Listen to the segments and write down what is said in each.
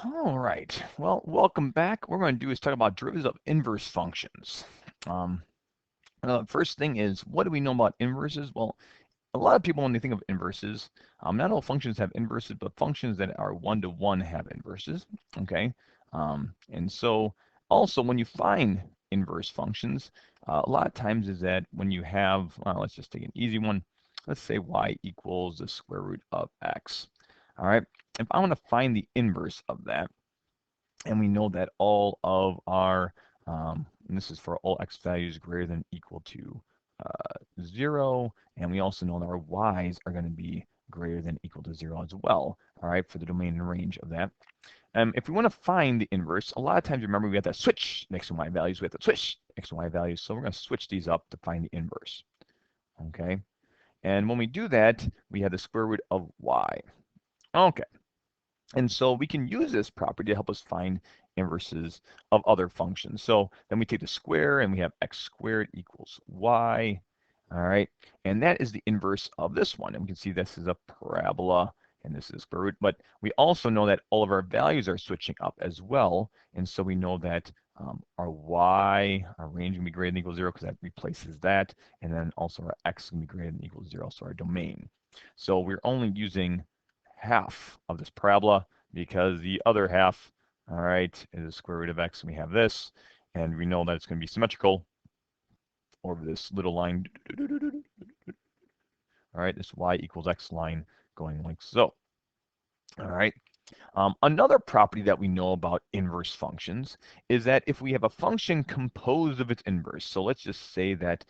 All right. Well, welcome back. What we're going to do is talk about derivatives of inverse functions. Um, First thing is, what do we know about inverses? Well, a lot of people, when they think of inverses, not all functions have inverses, but functions that are one-to-one have inverses. Okay. And so also when you find inverse functions, a lot of times is that when you have, let's just take an easy one. Let's say y equals the square root of x. All right. If I want to find the inverse of that, and we know that all of our, and this is for all x values greater than or equal to 0, and we also know that our y's are going to be greater than or equal to 0 as well, all right, for the domain and range of that. If we want to find the inverse, a lot of times, remember, we have to switch x and y values. We have to switch x and y values, so we're going to switch these up to find the inverse, okay? And when we do that, we have the square root of y. Okay. And so we can use this property to help us find inverses of other functions. So then we take the square and we have x squared equals y. All right. And that is the inverse of this one. And we can see this is a parabola and this is square root. But we also know that all of our values are switching up as well. And so we know that our y, our range can be greater than or equal to 0 because that replaces that. And then also our x can be greater than or equal to 0, so our domain. So we're only using half of this parabola because the other half, all right, is the square root of x, and we have this, and we know that it's going to be symmetrical over this little line, all right, this y equals x line going like so. All right. Another property that we know about inverse functions is that if we have a function composed of its inverse, so let's just say that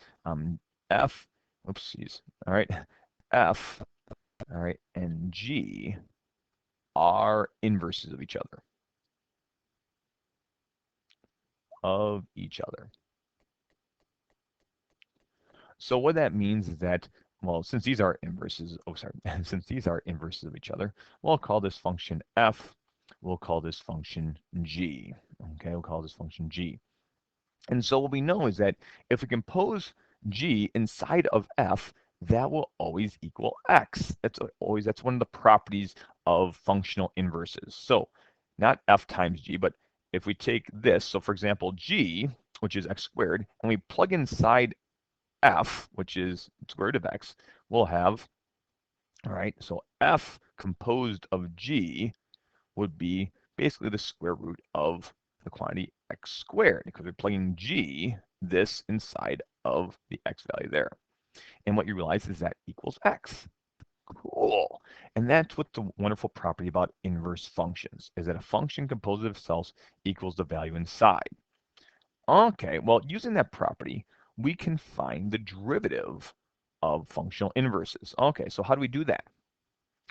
f, oopsies, all right, f, all right, and g are inverses of each other. So what that means is that, well, since these are inverses, oh, sorry, since these are inverses of each other, we'll call this function f, we'll call this function g. Okay, we'll call this function g. And so what we know is that if we compose g inside of f, that will always equal x. That's one of the properties of functional inverses. So not f times g, but if we take this, so for example, g, which is x squared, and we plug inside f, which is square root of x, we'll have, all right, so f composed of g would be basically the square root of the quantity x squared, because we're plugging g, this, inside of the x value there. And what you realize is that equals x. Cool. And that's what the wonderful property about inverse functions, is that a function composed of itself equals the value inside. Okay, well, using that property, we can find the derivative of functional inverses. Okay, so how do we do that?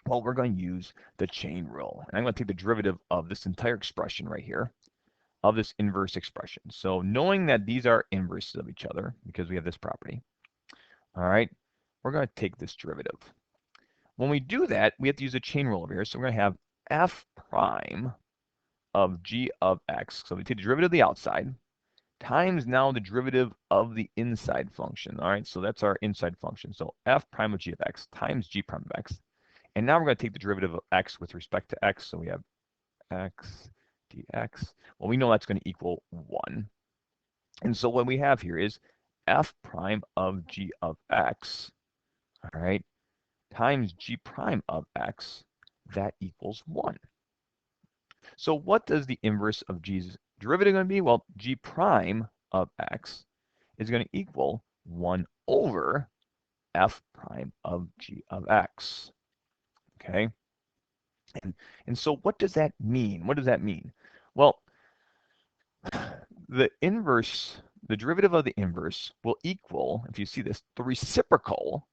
Well, we're going to use the chain rule. And I'm going to take the derivative of this entire expression right here, of this inverse expression. So knowing that these are inverses of each other, because we have this property, all right, we're going to take this derivative. When we do that, we have to use a chain rule over here. So we're going to have f prime of g of x. So we take the derivative of the outside, times now the derivative of the inside function. All right, so that's our inside function. So f prime of g of x times g prime of x. And now we're going to take the derivative of x with respect to x. So we have x dx. Well, we know that's going to equal 1. And so what we have here is f prime of g of x, all right, times g prime of x, that equals 1. So what does the inverse of g's derivative going to be? Well, g prime of x is going to equal 1 over f prime of g of x. Okay? And so what does that mean? What does that mean? Well, the derivative of the inverse will equal, if you see this, the reciprocal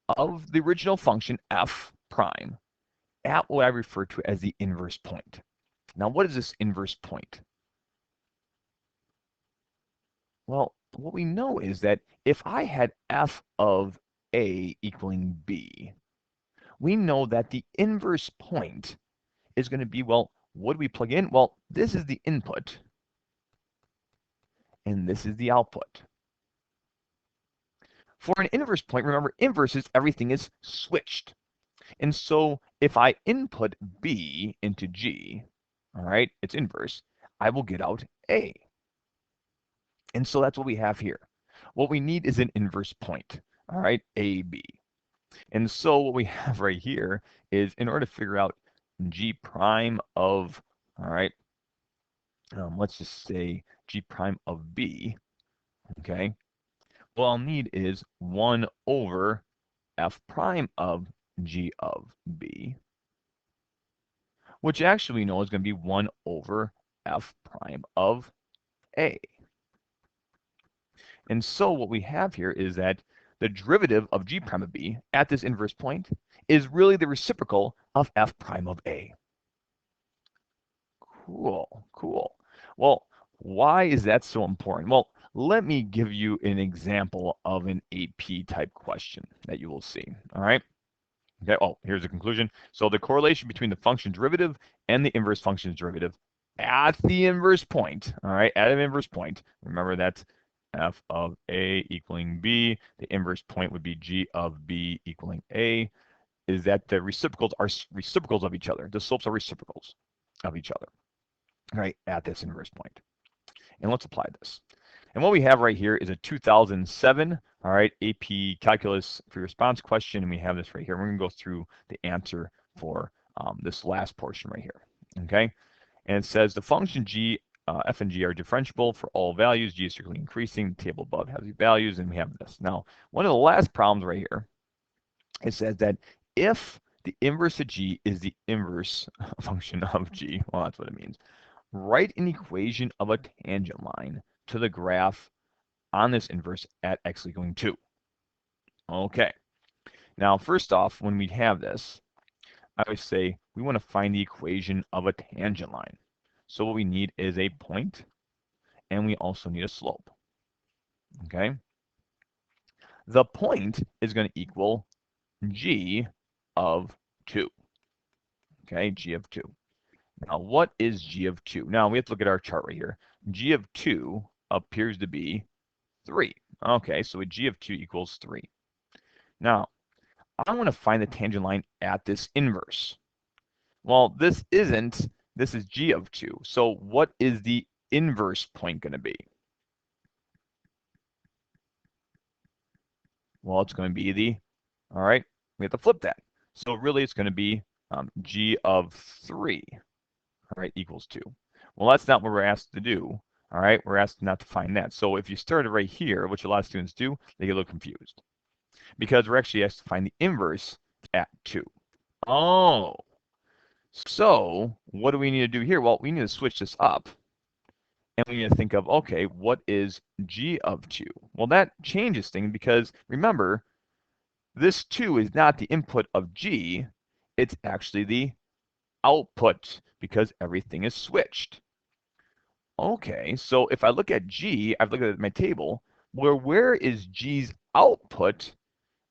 of the original function f prime at what I refer to as the inverse point. Now, what is this inverse point? Well, what we know is that if I had f of a equaling b, we know that the inverse point is going to be, well, what do we plug in? Well, this is the input, and this is the output. For an inverse point, remember, inverses, everything is switched. And so if I input B into G, all right, its inverse, I will get out A. And so that's what we have here. What we need is an inverse point, all right, AB. And so what we have right here is in order to figure out G prime of, all right, let's just say G prime of B, okay, what I'll need is 1 over F prime of G of B, which actually we know is going to be 1 over F prime of A. And so what we have here is that the derivative of G prime of B at this inverse point is really the reciprocal of F prime of A. Cool, cool. Well, why is that so important? Well, let me give you an example of an AP type question that you will see, all right? Okay, oh, here's the conclusion. So the correlation between the function derivative and the inverse function's derivative at the inverse point, all right, at an inverse point, remember that's f of a equaling b, the inverse point would be g of b equaling a, is that the reciprocals are reciprocals of each other. The slopes are reciprocals of each other, right, at this inverse point. And let's apply this. And what we have right here is a 2007, all right, AP Calculus free response question, and we have this right here. We're going to go through the answer for this last portion right here, okay? And it says the function g, f and g are differentiable for all values. G is circling increasing. The table above has the values, and we have this. Now, one of the last problems right here, it says that if the inverse of g is the inverse function of g, well, that's what it means, write an equation of a tangent line to the graph on this inverse at x equaling 2. Okay. Now, first off, when we have this, I always say we want to find the equation of a tangent line. So what we need is a point, and we also need a slope. Okay. The point is going to equal g of 2. Okay, g of 2. Now, what is g of 2? Now, we have to look at our chart right here. G of 2 appears to be 3. Okay, so a g of 2 equals 3. Now, I want to find the tangent line at this inverse. Well, this is g of 2. So what is the inverse point going to be? Well, it's going to be the, all right, we have to flip that. So really it's going to be g of 3, all right, equals 2. Well, that's not what we're asked to do. All right, we're asked not to find that. So if you started right here, which a lot of students do, they get a little confused because we're actually asked to find the inverse at 2. Oh, so what do we need to do here? Well, we need to switch this up. And we need to think of, okay, what is g of 2? Well, that changes things because remember, this 2 is not the input of g, it's actually the output because everything is switched. Okay, so if I look at g, I've looked at my table, where is g's output,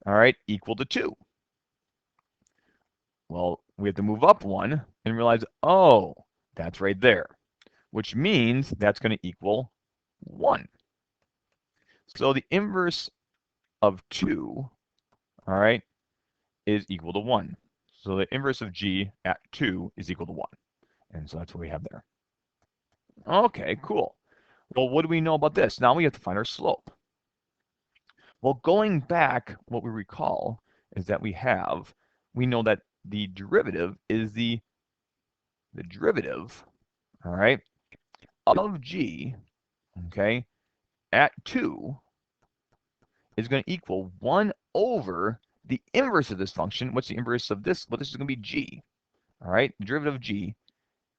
all right, equal to 2? Well, we have to move up 1 and realize, oh, that's right there, which means that's going to equal 1. So the inverse of 2, all right, is equal to 1. So the inverse of g at 2 is equal to 1. And so that's what we have there. Okay, cool. Well, what do we know about this? Now we have to find our slope. Well, going back, what we recall is that we know that the derivative is the derivative, all right, of g, okay, at 2 is going to equal 1 over the inverse of this function. What's the inverse of this? Well, this is going to be g, all right, the derivative of g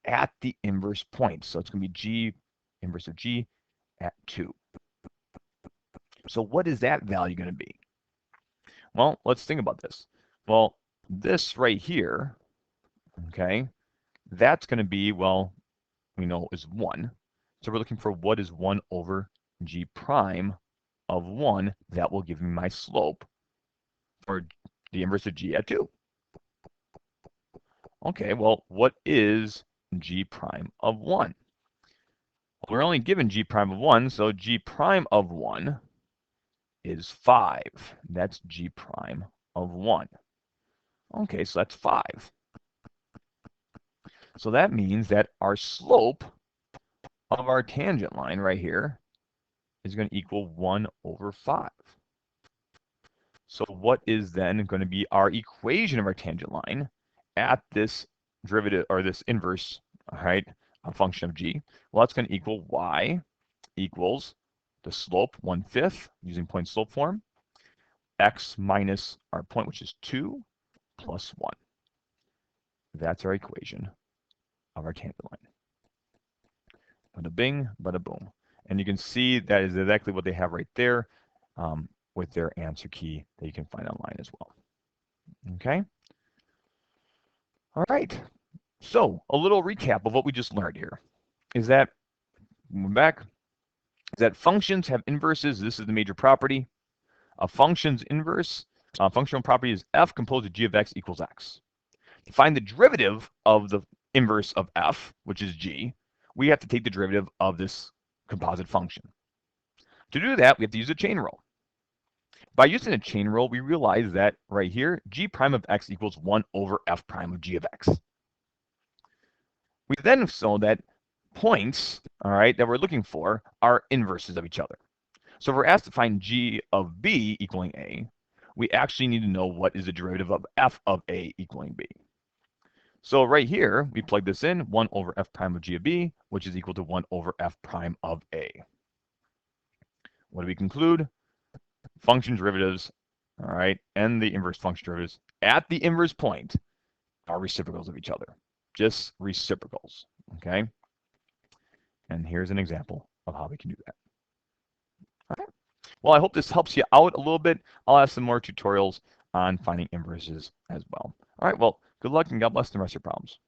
at the inverse point. So it's going to be g, inverse of g at 2. So what is that value going to be? Well, let's think about this. Well, this right here, okay, that's going to be, well, we know is 1. So we're looking for what is 1 over g prime of 1. That will give me my slope for the inverse of g at 2. Okay, well, what is g prime of 1? Well, we're only given g prime of 1, so g prime of 1 is 5. That's g prime of 1. Okay, so that's 5. So that means that our slope of our tangent line right here is going to equal 1 over 5. So what is then going to be our equation of our tangent line at this derivative or this inverse, all right, a function of g? Well, that's going to equal y equals the slope 1/5 using point slope form, x minus our point, which is 2, plus 1. That's our equation of our tangent line. Bada bing, bada boom. And you can see that is exactly what they have right there with their answer key that you can find online as well. Okay? All right. So a little recap of what we just learned here is that, moving back, is that functions have inverses. This is the major property. A function's inverse, functional property is f composed of g of x equals x. To find the derivative of the inverse of f, which is g, we have to take the derivative of this composite function. To do that, we have to use a chain rule. By using a chain rule, we realize that right here, g prime of x equals 1 over f prime of g of x. We then saw that points, all right, that we're looking for are inverses of each other. So if we're asked to find g of b equaling a, we actually need to know what is the derivative of f of a equaling b. So right here, we plug this in, 1 over f prime of g of b, which is equal to 1 over f prime of a. What do we conclude? Function derivatives, all right, and the inverse function derivatives at the inverse point are reciprocals of each other. Just reciprocals, okay? And here's an example of how we can do that. All right. Well, I hope this helps you out a little bit. I'll have some more tutorials on finding inverses as well. All right, well, good luck and God bless the rest of your problems.